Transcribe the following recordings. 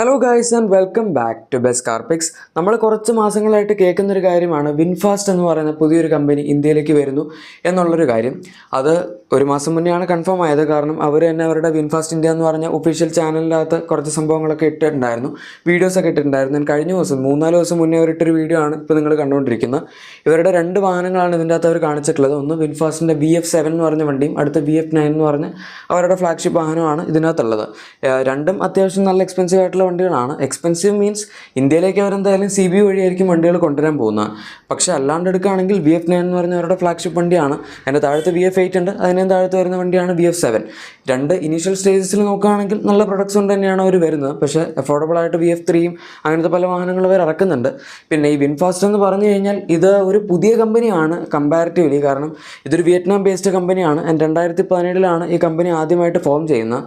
Hello guys and welcome back to best car picks. നമ്മൾ കുറച്ച് മാസങ്ങളായിട്ട് കേൾക്കുന്നൊരു കാര്യമാണ് വിൻഫാസ്റ്റ് എന്ന് പറയുന്ന പുതിയൊരു കമ്പനി ഇന്ത്യയിലേക്ക് വരുന്നു എന്നുള്ളൊരു കാര്യം. അത് ഒരു മാസം മുന്നെയാണ് കൺഫേം ആയത്. കാരണം അവർ തന്നെ അവരുടെ വിൻഫാസ്റ്റ് ഇന്ത്യ എന്ന് പറഞ്ഞ ഒഫീഷ്യൽ ചാനലിനകത്ത് കുറച്ച് സംഭവങ്ങളൊക്കെ ഇട്ടിട്ടുണ്ടായിരുന്നു, വീഡിയോസൊക്കെ ഇട്ടിട്ടുണ്ടായിരുന്നു. ഞാൻ കഴിഞ്ഞ ദിവസം 3-4 ദിവസം മുന്നേ അവരിട്ടൊരു വീഡിയോ ആണ് ഇപ്പോൾ നിങ്ങൾ കണ്ടുകൊണ്ടിരിക്കുന്നത്. ഇവരുടെ 2 വാഹനങ്ങളാണ് ഇതിൻ്റെ അകത്ത് അവർ കാണിച്ചിട്ടുള്ളത്. ഒന്ന് വിൻഫാസ്റ്റിൻ്റെ VF7 എന്ന് പറഞ്ഞ വണ്ടിയും അടുത്ത VF9 എന്ന് പറഞ്ഞ അവരുടെ ഫ്ലാഗ്ഷിപ്പ് വാഹനമാണ് ഇതിനകത്തുള്ളത്. രണ്ടും അത്യാവശ്യം നല്ല എക്സ്പെൻസീവ് ആയിട്ടുള്ള വണ്ടികളാണ്. എക്സ്പെൻസീവ് മീൻസ് ഇന്ത്യയിലേക്ക് അവരെന്തായാലും CBU വഴിയായിരിക്കും വണ്ടികൾ കൊണ്ടുവരാൻ പോകുന്നത്. പക്ഷേ അല്ലാണ്ട് എടുക്കുകയാണെങ്കിൽ VF9 എന്ന് പറഞ്ഞ അവരുടെ ഫ്ലാഗ്ഷിപ്പ് വണ്ടിയാണ്. അതിൻ്റെ താഴത്ത് VF8 ഉണ്ട്, അതിന് താഴത്ത് വരുന്ന വണ്ടിയാണ് VF7. രണ്ട് ഇനീഷ്യൽ സ്റ്റേജസിൽ നോക്കുകയാണെങ്കിൽ നല്ല പ്രൊഡക്ട്സ് കൊണ്ട് തന്നെയാണ് അവർ വരുന്നത്. പക്ഷേ അഫോർഡബിൾ ആയിട്ട് VF3യും അങ്ങനത്തെ പല വാഹനങ്ങൾ അവർ ഇറക്കുന്നുണ്ട്. പിന്നെ ഈ വിൻഫാസ്റ്റ് എന്ന് പറഞ്ഞു കഴിഞ്ഞാൽ ഇത് ഒരു പുതിയ കമ്പനിയാണ് കമ്പാരിറ്റീവ്ലി. കാരണം ഇതൊരു വിയറ്റ്നാം ബേസ്ഡ് കമ്പനിയാണ്. 2017 ഈ കമ്പനി ആദ്യമായിട്ട് ഫോം ചെയ്യുന്നത്.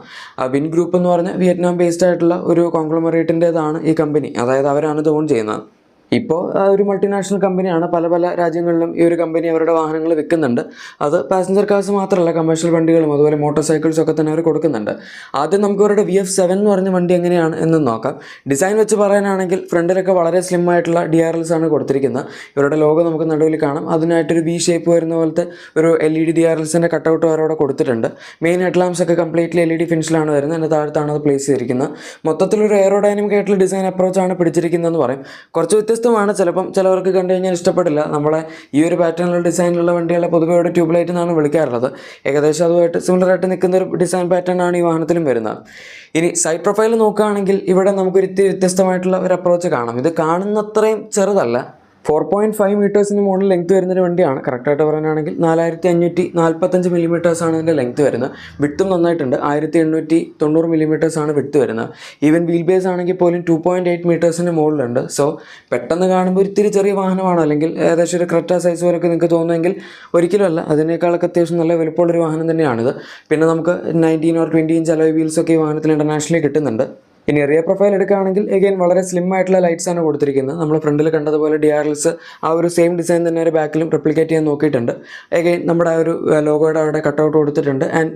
വിൻ ഗ്രൂപ്പ് എന്ന് പറഞ്ഞ വിയറ്റ്നാം ബേസ്ഡ് ആയിട്ടുള്ള ഒരു കോൺഗ്ലോമറേറ്റിൻ്റേതാണ് ഈ കമ്പനി. അതായത് അവരാണ് ഇത് ഓൺ ചെയ്യുന്നത്. ഇപ്പോൾ ഒരു മൾട്ടിനാഷണൽ കമ്പനിയാണ്. പല പല രാജ്യങ്ങളിലും ഈ ഒരു കമ്പനി അവരുടെ വാഹനങ്ങൾ വിൽക്കുന്നുണ്ട്. അത് പാസഞ്ചർ കാർസ് മാത്രമല്ല, കമേഴ്ഷ്യൽ വണ്ടികളും അതുപോലെ മോട്ടോർ സൈക്കിൾസും ഒക്കെ തന്നെ അവർ കൊടുക്കുന്നുണ്ട്. ആദ്യം നമുക്ക് അവരുടെ VF7 എന്ന് പറഞ്ഞ വണ്ടി എങ്ങനെയാണ് എന്ന് നോക്കാം. ഡിസൈൻ വെച്ച് പറയാനാണെങ്കിൽ ഫ്രണ്ടിലൊക്കെ വളരെ സ്ലിം ആയിട്ടുള്ള DRLs ആണ് കൊടുത്തിരിക്കുന്നത്. ഇവരുടെ ലോഗോ നമുക്ക് നടുവിൽ കാണാം. അതിനായിട്ടൊരു V ഷേപ്പ് വരുന്ന പോലത്തെ ഒരു LED DRLസിൻ്റെ കട്ടൗട്ട് അവരവിടെ കൊടുത്തിട്ടുണ്ട്. മെയിൻ ഹെഡ്ലാംപ്സ് ഒക്കെ കംപ്ലീറ്റ്ലി LED ഫിനിഷിലാണ് വരുന്നത്. അതിൻ്റെ താഴത്താണ് അത് പ്ലേസ് ചെയ്തിരിക്കുന്നത്. മൊത്തത്തിലൊരു എയറോഡൈനമിക് ആയിട്ടുള്ള ഡിസൈൻ അപ്രോച്ചാണ് പിടിച്ചിരിക്കുന്നതെന്ന് പറയും. കുറച്ച് വ്യത്യസ്തമാണ്. ചിലപ്പം ചിലവർക്ക് കണ്ടു കഴിഞ്ഞാൽ ഇഷ്ടപ്പെടില്ല. നമ്മളെ ഈ ഒരു പാറ്റേണിലുള്ള ഡിസൈനിലുള്ള വണ്ടികളെ പൊതുവെ ഇവിടെ ട്യൂബ്ലൈറ്റ് എന്നാണ് വിളിക്കാറുള്ളത്. ഏകദേശം അതുമായിട്ട് സിമിലറായിട്ട് നിൽക്കുന്ന ഒരു ഡിസൈൻ പാറ്റേൺ ആണ് ഈ വാഹനത്തിലും വരുന്നത്. ഇനി സൈഡ് പ്രൊഫൈൽ നോക്കുകയാണെങ്കിൽ ഇവിടെ നമുക്കൊരു വ്യത്യസ്തമായിട്ടുള്ള ഒരു അപ്രോച്ച് കാണാം. ഇത് കാണുന്നത്രയും ചെറുതല്ല. 4.5 മീറ്റേഴ്സിന് മുകളിൽ ലെങ്ത് വരുന്നൊരു വണ്ടിയാണ്. കറക്റ്റായിട്ട് പറയാനാണെങ്കിൽ 4545 മില്ലിമീറ്റേഴ്സാണ് ഇതിൻ്റെ ലെങ്ത് വരുന്നത്. വിട്ടും നന്നായിട്ടുണ്ട്. 1890 മില്ലിമീറ്റേഴ്സാണ് വിട്ട് വരുന്നത്. ഈവൻ വീൽ ബേസ് ആണെങ്കിൽ പോലും 2.8 മീറ്റേഴ്സിന് മുകളിലുണ്ട്. സോ പെട്ടെന്ന് കാണുമ്പോൾ ഇത്തിരി ചെറിയ വാഹനമാണ്, അല്ലെങ്കിൽ ഏകദേശം ഒരു ക്രെറ്റ സൈസ് പോലൊക്കെ നിങ്ങൾക്ക് തോന്നുമെങ്കിൽ ഒരിക്കലും അല്ല. അതിനേക്കാളൊക്കെ അത്യാവശ്യം നല്ല വലുപ്പമുള്ളൊരു വാഹനം തന്നെയാണിത്. പിന്നെ നമുക്ക് 19 or 20 ഇഞ്ച് അലോയ് വീൽസൊക്കെ ഈ വാഹനത്തിൽ ഇൻ്റർനാഷണലി കിട്ടുന്നുണ്ട്. ഇനി റിയർ പ്രൊഫൈൽ എടുക്കുകയാണെങ്കിൽ എഗെയിൻ വളരെ സ്ലിം ആയിട്ടുള്ള ലൈറ്റ്സ് ആണ് കൊടുത്തിരിക്കുന്നത്. നമ്മൾ ഫ്രണ്ടിൽ കണ്ടതുപോലെ DRLs ആ ഒരു സെയിം ഡിസൈൻ തന്നെ ഒരു ബാക്കിലും റെപ്ലിക്കേറ്റ് ചെയ്യാൻ നോക്കിയിട്ടുണ്ട്. എഗെയിൻ നമ്മുടെ ആ ഒരു ലോഗോയുടെ അവിടെ കട്ടൗട്ട് കൊടുത്തിട്ടുണ്ട്. ആൻഡ്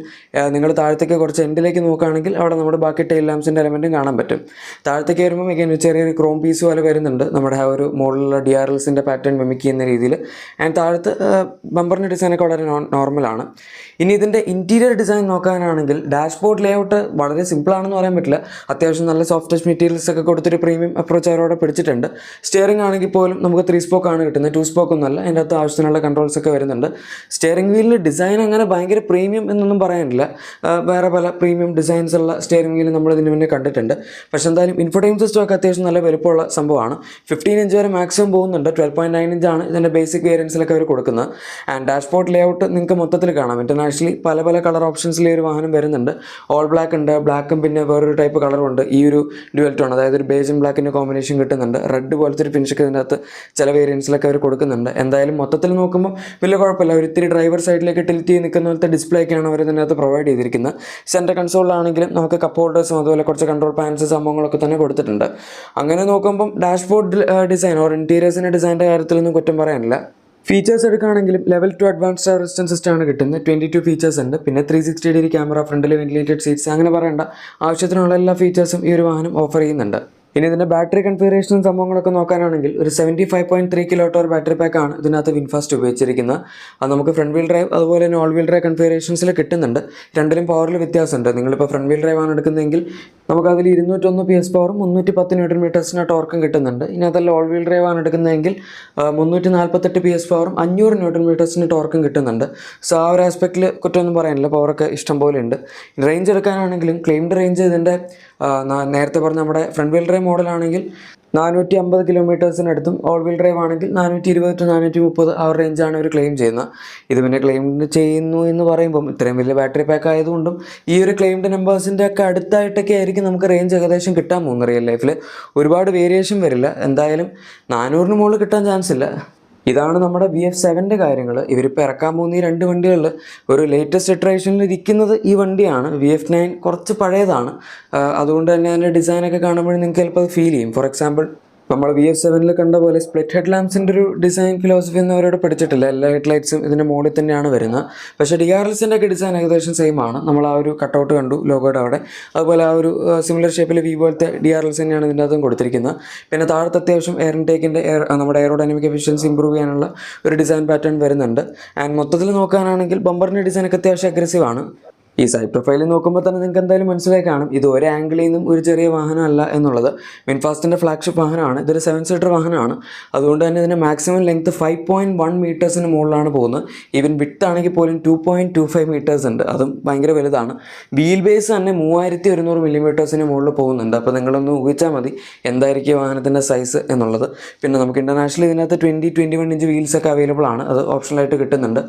നിങ്ങൾ താഴത്തേക്ക് കുറച്ച് എൻഡിലേക്ക് നോക്കുകയാണെങ്കിൽ അവിടെ നമ്മുടെ ബാക്കി ടെയിൽ ലാംപ്സിൻ്റെ എലമെൻറ്റും കാണാൻ പറ്റും. താഴത്തേക്ക് വരുമ്പോൾ എഗെയിൻ ചെറിയൊരു ക്രോം പീസ് പോലെ വരുന്നുണ്ട്. നമ്മുടെ ആ ഒരു മോഡലുള്ള DRLസിൻ്റെ പാറ്റേൺ മിമിക് ചെയ്യുന്ന രീതിയിൽ. ആൻഡ് താഴത്ത് ബമ്പറിൻ്റെ ഡിസൈനൊക്കെ വളരെ നോർമലാണ്. ഇനി ഇതിൻ്റെ ഇൻറ്റീരിയർ ഡിസൈൻ നോക്കാനാണെങ്കിൽ ഡാഷ്ബോർഡ് ലേഔട്ട് വളരെ സിമ്പിളാണെന്ന് പറയാൻ പറ്റില്ല. അത്യാവശ്യം നല്ല സോഫ്റ്റ് ടച്ച് മെറ്റീരിയൽസ് ഒക്കെ കൊടുത്തൊരു പ്രീമിയം അപ്രോച്ച് അവരോടെ പിടിച്ചിട്ടുണ്ട്. സ്റ്റിയറിംഗ് ആണെങ്കിൽ പോലും നമുക്ക് 3 സ്പോക്കാണ് കിട്ടുന്നത്, 2 സ്പോക്ക് ഒന്നുമല്ല. അതിൻ്റെ അകത്ത് ആവശ്യത്തിനുള്ള കൺട്രോൾസ് ഒക്കെ വരുന്നുണ്ട്. സ്റ്റിയറിംഗ് വീലിൻ്റെ ഡിസൈൻ അങ്ങനെ ഭയങ്കര പ്രീമിയം എന്നൊന്നും പറയാനില്ല. വേറെ പല പ്രീമിയം ഡിസൈൻസ് ഉള്ള സ്റ്റിയറിംഗ് വീൽ നമ്മൾ ഇതിന് മുന്നേ കണ്ടിട്ടുണ്ട്. പക്ഷേ എന്തായാലും ഇൻഫോടൈം സിസ്റ്റം ഒക്കെ അത്യാവശ്യം നല്ല വലുപ്പമുള്ള സംഭവമാണ്. 15 ഇഞ്ച് വരെ മാക്സിമം പോകുന്നുണ്ട്. 12.9 ഇഞ്ചാണ് ഇതിൻ്റെ ബേസിക് വേരിയൻസിലൊക്കെ അവർ കൊടുക്കുന്നത്. ആൻഡ് ഡാഷ്ബോർഡ് ലേഔട്ട് നിങ്ങൾക്ക് മൊത്തത്തിൽ കാണാം. ഇൻ്റർനാഷണലി പല പല കളർ ഓപ്ഷൻസിൽ ഈ ഒരു വാഹനം വരുന്നുണ്ട്. ഓൾ ബ്ലാക്ക് ഉണ്ട്, ബ്ലാക്കും പിന്നെ വേറൊരു ടൈപ്പ് കളറും ഉണ്ട്. ഈ ഒരു ഡ്യുവൽ ടോൺ, അതായത് ഒരു ബേജ് ആൻഡ് ബ്ലാക്കിൻ്റെ കോമ്പിനേഷൻ കിട്ടുന്നുണ്ട്. റെഡ് പോലത്തെ ഒരു ഫിനിഷൊക്കെ ഇതിനകത്ത് ചില വേരിയൻസിലൊക്കെ അവർ കൊടുക്കുന്നുണ്ട്. എന്തായാലും മൊത്തത്തിൽ നോക്കുമ്പോൾ വലിയ കുഴപ്പമില്ല. ഒരു ഇത്തിരി ഡ്രൈവർ സൈഡിലേക്ക് ടിൽറ്റ് ചെയ്ത് നിൽക്കുന്ന പോലത്തെ ഡിസ്പ്ലേ ഒക്കെയാണ് അവർ ഇതിനകത്ത് പ്രൊവൈഡ് ചെയ്തിരിക്കുന്നത്. സെൻറ്റർ കൺസോളിലാണെങ്കിലും നമുക്ക് കപ്പ് ഹോൾഡേഴ്സും അതുപോലെ കുറച്ച് കൺട്രോൾ പാനൽസ് സംഭവങ്ങളൊക്കെ തന്നെ കൊടുത്തിട്ടുണ്ട്. അങ്ങനെ നോക്കുമ്പം ഡാഷ്ബോർഡ് ഡിസൈൻ ഓർ ഇൻറ്റീരിയേഴ്സിൻ്റെ ഡിസൈൻ്റെ കാര്യത്തിലൊന്നും കുറ്റം പറയാനില്ല. ഫീച്ചേഴ്സ് എടുക്കുകയാണെങ്കിലും ലെവൽ 2 അഡ്വാൻസ്ഡ് എയർ റെസിസ്റ്റൻസ് സിസ്റ്റമാണ് കിട്ടുന്നത്. 22 ഫീച്ചേഴ്സ് ഉണ്ട്. പിന്നെ 360° ക്യാമറ, ഫ്രണ്ടിൽ വെന്റിലേറ്റഡ് സീറ്റ്സ്, അങ്ങനെ പറയേണ്ട ആവശ്യത്തിനുള്ള എല്ലാ ഫീച്ചേഴ്സും ഈ ഒരു വാഹനം ഓഫർ ചെയ്യുന്നുണ്ട്. ഇനി ഇതിൻ്റെ ബാറ്ററി കൺഫിഗറേഷനും സംഭവങ്ങളൊക്കെ നോക്കാനാണെങ്കിൽ ഒരു 75.3 kWh ബാറ്ററി പാക്കാണ് ഇതിനകത്ത് വിൻഫാസ്റ്റ് ഉപയോഗിച്ചിരിക്കുന്നത്. അത് നമുക്ക് ഫ്രണ്ട് വീൽ ഡ്രൈവ് അതുപോലെ തന്നെ ഓൾ വീൽ ഡ്രൈവ് കൺഫിഗറേഷൻസിൽ കിട്ടുന്നുണ്ട്. രണ്ടിലും പവറിൽ വ്യത്യാസമുണ്ട്. നിങ്ങളിപ്പോൾ ഫ്രണ്ട് വീൽ ഡ്രൈവ് ആണ് എടുക്കുന്നതെങ്കിൽ നമുക്കതിൽ 201 PS പവറും 310 Nm ടോർക്കും കിട്ടുന്നുണ്ട്. ഇനി അതല്ല ഓൾ വീൽ ഡ്രൈവ് ആണ് എടുക്കുന്നതെങ്കിൽ 348 PS പവറും 500 Nm ടോർക്കും കിട്ടുന്നുണ്ട്. സോ ആ ഒരു ആസ്പെക്റ്റിൽ കുറ്റമൊന്നും പറയാനില്ല. പവറൊക്കെ ഇഷ്ടം പോലെ ഉണ്ട്. റേഞ്ച് എടുക്കാനാണെങ്കിലും ക്ലെയിംഡ് റേഞ്ച് ഇതിൻ്റെ നേരത്തെ പറഞ്ഞ നമ്മുടെ ഫ്രണ്ട് വീൽ ഡ്രൈവ് മോഡലാണെങ്കിൽ 450 കിലോമീറ്റേഴ്സിനടുത്തും, ഓൾ വീൽ ഡ്രൈവ് ആണെങ്കിൽ 420 to 430 ആ ഒരു റേഞ്ചാണ് അവർ ക്ലെയിം ചെയ്യുന്നത്. ഇത് പിന്നെ ക്ലെയിം ചെയ്യുന്നു എന്ന് പറയുമ്പം ഇത്രയും വലിയ ബാറ്ററി പാക്ക് ആയതുകൊണ്ടും ഈ ഒരു ക്ലെയിംഡ് നമ്പേഴ്സിൻ്റെ ഒക്കെ അടുത്തായിട്ടൊക്കെ ആയിരിക്കും നമുക്ക് റേഞ്ച് ഏകദേശം കിട്ടാൻ പോകുന്നത്. റിയൽ ലൈഫിൽ ഒരുപാട് വേരിയേഷൻ വരില്ല. എന്തായാലും 400 മുകളിൽ കിട്ടാൻ ചാൻസ് ഇല്ല. ഇതാണ് നമ്മുടെ VF7ൻ്റെ കാര്യങ്ങൾ. ഇവരിപ്പോൾ ഇറക്കാൻ പോകുന്ന ഈ 2 വണ്ടികളിൽ ഒരു ലേറ്റസ്റ്റ് ഇറ്ററേഷനിൽ ഇരിക്കുന്നത് ഈ വണ്ടിയാണ്. VF9 കുറച്ച് പഴയതാണ്. അതുകൊണ്ട് തന്നെ അതിൻ്റെ ഡിസൈനൊക്കെ കാണുമ്പോൾ നിങ്ങൾക്ക് ചിലപ്പോൾ അത് ഫീൽ ചെയ്യും. ഫോർ എക്സാമ്പിൾ നമ്മൾ VF7 കണ്ട പോലെ സ്പ്ലിറ്റ് ഹെഡ് ലാംപ്സിൻ്റെ ഒരു ഡിസൈൻ ഫിലോസഫി ഒന്നും അവരോട് പഠിച്ചിട്ടില്ല. എല്ലാ ഹെഡ് ലൈറ്റ്സും ഇതിൻ്റെ മുകളിൽ തന്നെയാണ് വരുന്നത്. പക്ഷേ DRLസിൻ്റെ ഒക്കെ ഡിസൈൻ ഏകദേശം സെയിം ആണ്. നമ്മൾ ആ ഒരു കട്ടൗട്ട് കണ്ടു ലോഗോയുടെ അവിടെ, അതുപോലെ ആ ഒരു സിമിലർ ഷേപ്പിൽ വി പോലത്തെ DRLs തന്നെയാണ് ഇതിൻ്റെ അകത്തും കൊടുത്തിരിക്കുന്നത്. പിന്നെ താഴത്ത് അത്യാവശ്യം എയർ ഇൻടേക്കിൻ്റെ നമ്മുടെ എയറോഡൈനാമിക് എഫിഷ്യൻസി ഇമ്പ്രൂവ് ചെയ്യാനുള്ള ഒരു ഡിസൈൻ പാറ്റേൺ വരുന്നുണ്ട്. ആൻഡ് മൊത്തത്തിൽ നോക്കാനാണെങ്കിൽ ബമ്പറിൻ്റെ ഡിസൈനൊക്കെ അത്യാവശ്യം അഗ്രസീവാണ്. ഈ സൈഡ് പ്രൊഫൈലിൽ നോക്കുമ്പോൾ തന്നെ നിങ്ങൾക്ക് എന്തായാലും മനസ്സിലായി കാണും ഇത് ഒരു ആംഗിളിൽ നിന്നും ഒരു ചെറിയ വാഹനമല്ല എന്നുള്ളത്. വിൻഫാസ്റ്റിൻ്റെ ഫ്ലാഗ്ഷിപ്പ് വാഹനമാണ്, ഇതൊരു 7 സീറ്റർ വാഹനമാണ്. അതുകൊണ്ട് തന്നെ ഇതിൻ്റെ മാക്സിമം ലെങ്ത് 5.1 മീറ്റേഴ്സിന് മുകളിലാണ് പോകുന്നത്. ഈവൻ വിഡ്ത്ത് ആണെങ്കിൽ പോലും 2.25 മീറ്റേഴ്സ് ഉണ്ട്, അതും ഭയങ്കര വലുതാണ്. വീൽ ബേസ് തന്നെ 3100 മില്ലിമീറ്റേഴ്സിന് മുകളിൽ പോകുന്നുണ്ട്. അപ്പോൾ നിങ്ങളൊന്ന് ഊഹിച്ചാൽ മതി എന്തായിരിക്കും വാഹനത്തിൻ്റെ സൈസ് എന്നുള്ളത്. പിന്നെ നമുക്ക് ഇൻ്റർനാഷണലി ഇതിനകത്ത് 20-21 ഇഞ്ച് വീൽസൊക്കെ അവൈലബിൾ ആണ്, അത് ഓപ്ഷണലായിട്ട് കിട്ടുന്നുണ്ട്.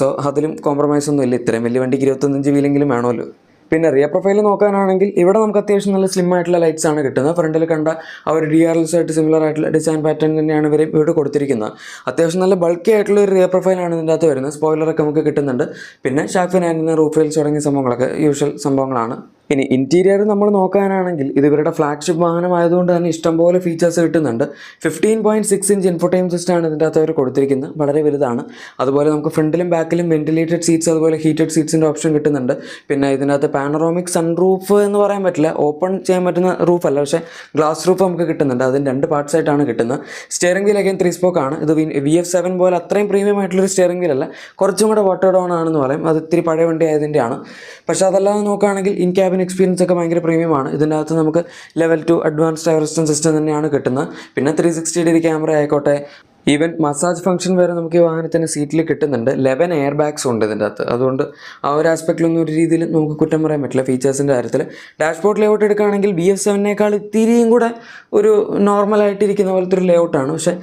സോ അതിലും കോംപ്രമൈസ് ഒന്നും ഇല്ല. ഇത്രയും വലിയ വണ്ടിക്ക് 21 ഇഞ്ച് വീലെങ്കിലും വേണമല്ലോ. പിന്നെ റിയർ പ്രൊഫൈൽ നോക്കാനാണെങ്കിൽ ഇവിടെ നമുക്ക് അത്യാവശ്യം നല്ല സ്ലിം ആയിട്ടുള്ള ലൈറ്റ്സ് ആണ് കിട്ടുന്നത്. ഫ്രണ്ടിൽ കണ്ട ആ ഒരു DRLs ആയിട്ട് സിമിലർ ആയിട്ടുള്ള ഡിസൈൻ പാറ്റേൺ തന്നെയാണ് ഇവിടെ കൊടുത്തിരിക്കുന്നത്. അത്യാവശ്യം നല്ല ബൾക്കി ആയിട്ടുള്ള ഒരു റിയർ പ്രൊഫൈലാണ് ഇതിൻ്റെ അകത്ത് വരുന്നത്. സ്പോയിലറൊക്കെ നമുക്ക് കിട്ടുന്നുണ്ട്. പിന്നെ shark fin antenna, roof rails തുടങ്ങിയ സംഭവങ്ങളൊക്കെ യൂഷ്വൽ സംഭവങ്ങളാണ്. ഇനി ഇൻറ്റീരിയർ നമ്മൾ നോക്കാനാണെങ്കിൽ ഇത് ഇവരുടെ ഫ്ലാഗ്ഷിപ്പ് വാഹനമായതുകൊണ്ട് തന്നെ ഇഷ്ടംപോലെ ഫീച്ചേഴ്സ് കിട്ടുന്നുണ്ട്. 15.6 ഇഞ്ച് ഇൻഫോടൈം സിസ്റ്റമാണ് ഇതിൻ്റെ അകത്ത് അവർ കൊടുത്തിരിക്കുന്നത്, വളരെ വലുതാണ്. അതുപോലെ നമുക്ക് ഫ്രണ്ടിലും ബാക്കിലും വെന്റിലേറ്റഡ് സീറ്റ്സ്, അതുപോലെ ഹീറ്റഡ് സീറ്റ്സിൻ്റെ ഓപ്ഷൻ കിട്ടുന്നുണ്ട്. പിന്നെ ഇതിനകത്ത് പാനറോമിക് സൺറൂഫ് എന്ന് പറയാൻ പറ്റില്ല, ഓപ്പൺ ചെയ്യാൻ പറ്റുന്ന റൂഫല്ല, പക്ഷേ ഗ്ലാസ് റൂഫ് നമുക്ക് കിട്ടുന്നുണ്ട്. അതിന് 2 പാർട്സ് ആയിട്ടാണ് കിട്ടുന്നത്. സ്റ്റിയറിംഗ് വീൽ അഗൈൻ 3 സ്പോക്ക് ആണ്. ഇത് VF7 പോലെ അത്രയും പ്രീമിയം ആയിട്ടുള്ളൊരു സ്റ്റിയറിംഗ് വീലല്ല, കുറച്ചും കൂടെ വാട്ടർ ഡൗൺ ആണെന്ന് പറയും. അത് ഇത്തിരി പഴയ വണ്ടി ആയതിൻ്റെയാണ്. പക്ഷേ അതല്ലാതെ നോക്കുകയാണെങ്കിൽ ഇൻ ക്യാബിൻ എക്സ്പീരിയൻസ് ഒക്കെ ഭയങ്കര പ്രീമിയമാണ്. ഇതിൻ്റെ അകത്ത് നമുക്ക് level 2 advanced tyre resistance system തന്നെയാണ് കിട്ടുന്നത്. പിന്നെ 360 ക്യാമറ ആയിക്കോട്ടെ, ഈവൻ മസാജ് ഫംഗ്ഷൻ വരെ നമുക്ക് ഈ വാഹനത്തിൻ്റെ സീറ്റിൽ കിട്ടുന്നുണ്ട്. 11 എയർ ബാഗ്സ് ഉണ്ട് ഇതിൻ്റെ അകത്ത്. അതുകൊണ്ട് ആ ഒരു ആസ്പെക്റ്റിലൊന്നും ഒരു രീതിയിൽ നമുക്ക് കുറ്റം പറയാൻ പറ്റില്ല ഫീച്ചേഴ്സിൻ്റെ കാര്യത്തിൽ. ഡാഷ്ബോർഡ് ലേഔട്ട് എടുക്കുകയാണെങ്കിൽ VF7 ഇത്തിരിയും കൂടെ ഒരു നോർമലായിട്ടിരിക്കുന്ന പോലത്തെ ഒരു ലേഔട്ടാണ്. പക്ഷേ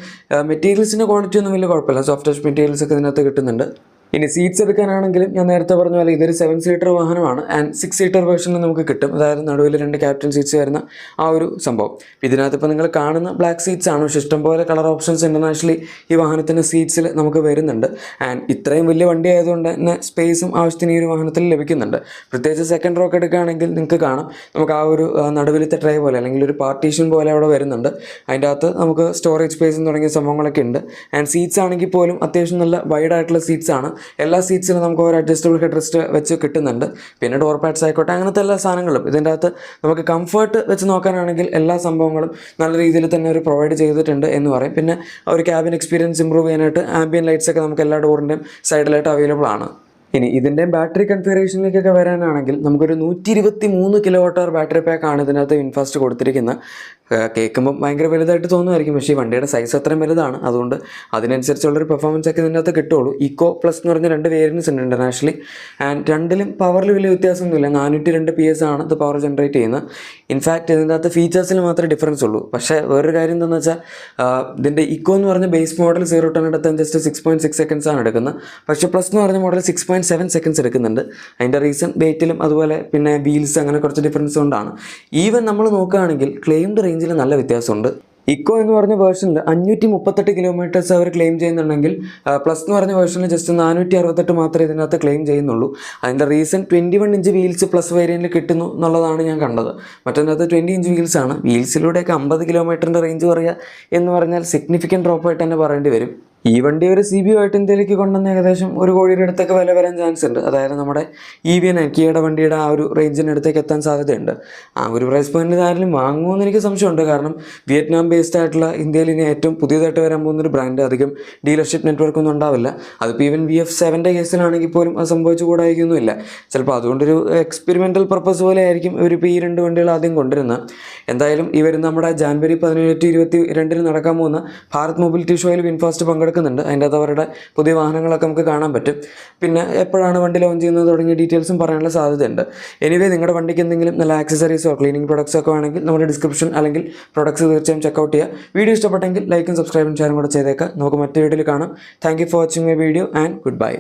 മെറ്റീരിയൽസിൻ്റെ ക്വാളിറ്റി ഒന്നും വലിയ കുഴപ്പമില്ല. സോഫ്റ്റ് ടച്ച് മെറ്റീരിയൽസ് ഒക്കെ ഇതിനകത്ത് കിട്ടുന്നുണ്ട്. ഇനി സീറ്റ്സ് എടുക്കാനാണെങ്കിലും ഞാൻ നേരത്തെ പറഞ്ഞ പോലെ ഇതൊരു 7 സീറ്റർ വാഹനമാണ്. ആൻഡ് 6 സീറ്റർ വേർഷനിൽ നമുക്ക് കിട്ടും. അതായത് നടുവിൽ 2 ക്യാപ്റ്റൻ സീറ്റ്സ് വരുന്ന ആ ഒരു സംഭവം. ഇതിനകത്ത് ഇപ്പോൾ നിങ്ങൾ കാണുന്ന ബ്ലാക്ക് സീറ്റ്സ് ആണ്. പക്ഷേ ഇഷ്ടംപോലെ കളർ ഓപ്ഷൻസ് ഇൻ്റർനാഷണലി ഈ വാഹനത്തിൻ്റെ സീറ്റ്സിൽ നമുക്ക് വരുന്നുണ്ട്. ആൻഡ് ഇത്രയും വലിയ വണ്ടി ആയതുകൊണ്ട് തന്നെ സ്പേസും ആവശ്യത്തിന് ഈ ഒരു വാഹനത്തിൽ ലഭിക്കുന്നുണ്ട്. പ്രത്യേകിച്ച് സെക്കൻഡ് റോക്ക് എടുക്കുകയാണെങ്കിൽ നിങ്ങൾക്ക് കാണാം നമുക്ക് ആ ഒരു നടുവിലത്തെ ട്രേ പോലെ അല്ലെങ്കിൽ ഒരു പാർട്ടീഷൻ പോലെ അവിടെ വരുന്നുണ്ട്. അതിൻ്റെ അകത്ത് നമുക്ക് സ്റ്റോറേജ് സ്പേസും തുടങ്ങിയ സംഭവങ്ങളൊക്കെ ഉണ്ട്. ആൻഡ് സീറ്റ്സ് ആണെങ്കിൽ പോലും അത്യാവശ്യം നല്ല വൈഡ് ആയിട്ടുള്ള സീറ്റ്സ് ആണ്. എല്ലാ സീറ്റ്സിലും നമുക്ക് ഒരു അഡ്ജസ്റ്റബിൾ ഹെഡ് റെസ്റ്റ് വെച്ച് കിട്ടുന്നുണ്ട്. പിന്നെ ഡോർ പാഡ്സ് ആയിക്കോട്ടെ, അങ്ങനത്തെ എല്ലാ സാധനങ്ങളും ഇതിൻ്റെ അകത്ത് നമുക്ക് കംഫർട്ട് വെച്ച് നോക്കാനാണെങ്കിൽ എല്ലാ സംഭവങ്ങളും നല്ല രീതിയിൽ തന്നെ അവർ പ്രൊവൈഡ് ചെയ്തിട്ടുണ്ട് എന്ന് പറയും. പിന്നെ ഒരു ക്യാബിൻ എക്സ്പീരിയൻസ് ഇമ്പ്രൂവ് ചെയ്യാനായിട്ട് ആംബിയൻ ലൈറ്റ്സ് ഒക്കെ നമുക്ക് എല്ലാ ഡോറിൻ്റെയും സൈഡിലായിട്ട് അവൈലബിൾ ആണ്. ഇനി ഇതിൻ്റെ ബാറ്ററി കൺഫിഗറേഷനിലേക്കൊക്കെ വരാനാണെങ്കിൽ നമുക്കൊരു 123 kWh ബാറ്ററി പാക്കാണ് ഇതിനകത്ത് വിൻഫാസ്റ്റ് കൊടുത്തിരിക്കുന്നത്. കേൾക്കുമ്പോൾ ഭയങ്കര വലുതായിട്ട് തോന്നുമായിരിക്കും, പക്ഷേ ഈ വണ്ടിയുടെ സൈസ് അത്രയും വലുതാണ്. അതുകൊണ്ട് അതിനനുസരിച്ചുള്ളൊരു പെർഫോമൻസ് ഒക്കെ ഇതിനകത്ത് കിട്ടുള്ളൂ. ഇക്കോ പ്ലസ് എന്ന് പറഞ്ഞ 2 വേരിയൻസ് ഉണ്ട് ഇൻ്റർനാഷണലി. ആൻഡ് രണ്ടിലും പവറിൽ വലിയ വ്യത്യാസമൊന്നുമില്ല. 402 PS ആണ് ഇത് പവർ ജനറേറ്റ് ചെയ്യുന്നത്. ഇൻഫാക്റ്റ് ഇതിൻ്റെ അകത്ത് ഫീച്ചേഴ്സിൽ മാത്രമേ ഡിഫറൻസ് ഉള്ളൂ. പക്ഷേ വേറൊരു കാര്യം എന്താണെന്ന് വെച്ചാൽ ഇതിൻ്റെ ഇക്കോ എന്ന് പറഞ്ഞ ബേസ് മോഡൽ 0-10 എടുത്താൽ ജസ്റ്റ് 6.6 seconds ആണ് എടുക്കുന്നത്. പക്ഷേ പ്ലസ് എന്ന് പറഞ്ഞ മോഡൽ 6.7 seconds എടുക്കുന്നുണ്ട്. അതിൻ്റെ റീസൺ വെയിറ്റിലും അതുപോലെ പിന്നെ വീൽസ് അങ്ങനെ കുറച്ച് ഡിഫറൻസ് കൊണ്ടാണ്. ഈവൻ നമ്മൾ നോക്കുകയാണെങ്കിൽ ക്ലെയിംഡ് റേഞ്ചിൽ നല്ല വ്യത്യാസമുണ്ട്. ഇക്കോ എന്ന് പറഞ്ഞ വേർഷനിൽ 538 കിലോമീറ്റേഴ്സ് അവർ ക്ലെയിം ചെയ്യുന്നുണ്ടെങ്കിൽ പ്ലസ് എന്ന് പറഞ്ഞ വേർഷനിൽ ജസ്റ്റ് 468 മാത്രമേ ഇതിനകത്ത് ക്ലെയിം ചെയ്യുന്നുള്ളൂ. അതിൻ്റെ റീസൺ 21 ഇഞ്ച് വീൽസ് പ്ലസ് വേരിയൻറ്റിൽ കിട്ടുന്നു എന്നുള്ളതാണ് ഞാൻ കണ്ടത്. മറ്റൊന്നകത്ത് 20 ഇഞ്ച് വീൽസാണ്. വീൽസിലൂടെയൊക്കെ 50 കിലോമീറ്ററിൻ്റെ റേഞ്ച് പറയുക എന്ന് പറഞ്ഞാൽ സിഗ്നിഫിക്കൻറ്റ് ഡ്രോപ്പായിട്ട് തന്നെ പറയേണ്ടി വരും. ഈ വണ്ടി ഒരു CBU ആയിട്ട് ഇന്ത്യയിലേക്ക് കൊണ്ടുവന്ന് ഏകദേശം 1 കോടിയുടെ അടുത്തൊക്കെ വില വരാൻ ചാൻസ് ഉണ്ട്. അതായത് നമ്മുടെ EV9 കിയയുടെ വണ്ടിയുടെ ആ ഒരു റേഞ്ചിനടുത്തേക്ക് എത്താൻ സാധ്യതയുണ്ട്. ആ ഒരു പ്രൈസ് പോയിന്റിൽ ആരെങ്കിലും വാങ്ങുമെന്ന് എനിക്ക് സംശയമുണ്ട്. കാരണം വിയറ്റ്നാം ബേസ്ഡ് ആയിട്ടുള്ള ഇന്ത്യയിൽ ഇനി ഏറ്റവും പുതിയതായിട്ട് വരാൻ പോകുന്നൊരു ബ്രാൻഡ്, അധികം ഡീലർഷിപ്പ് നെറ്റ്വർക്ക് ഒന്നും ഉണ്ടാവില്ല. അതിപ്പോൾ ഈവൻ VF7 കേസിലാണെങ്കിൽ പോലും അത് സംഭവിച്ചു കൂടായിരിക്കുന്നുമില്ല. ചിലപ്പോൾ അതുകൊണ്ടൊരു എക്സ്പെരിമെൻ്റൽ പർപ്പസ് പോലെ ആയിരിക്കും ഇവരിപ്പോൾ ഈ 2 വണ്ടികൾ ആദ്യം കൊണ്ടുവരുന്നത്. എന്തായാലും ഈ വരുന്ന നമ്മുടെ ജാനുവരി 17-22 നടക്കാൻ പോകുന്ന ഭാരത് മൊബിലിറ്റി ഷോയിൽ വിൻഫാസ്റ്റ് പങ്കെടുക്കുന്നുണ്ട്. അതിൻ്റെ അകത്ത് അവരുടെ പുതിയ വാഹനങ്ങളൊക്കെ നമുക്ക് കാണാൻ പറ്റും. പിന്നെ എപ്പോഴാണ് വണ്ടി ലോഞ്ച് ചെയ്യുന്നത് തുടങ്ങിയ ഡീറ്റെയിൽസും പറയാനുള്ള സാധ്യതയുണ്ട്. എനിവേ നിങ്ങളുടെ വണ്ടിക്ക് എന്തെങ്കിലും നല്ല ആക്സസറീസോ ക്ലീനിങ് പ്രൊഡക്ട്സോ ഒക്കെ വേണമെങ്കിൽ നമ്മുടെ ഡിസ്ക്രിപ്ഷൻ അല്ലെങ്കിൽ പ്രൊഡക്ട്സ് തീർച്ചയായും ചെക്കൗട്ട് ചെയ്യുക. വീഡിയോ ഇഷ്ടപ്പെട്ടെങ്കിൽ ലൈക്കും സബ്സ്ക്രൈബും ഷെയറും കൂടെ ചെയ്തേക്കാം. നമുക്ക് മറ്റു വീഡിയോയിൽ കാണാം. Thank you for watching my video and good bye.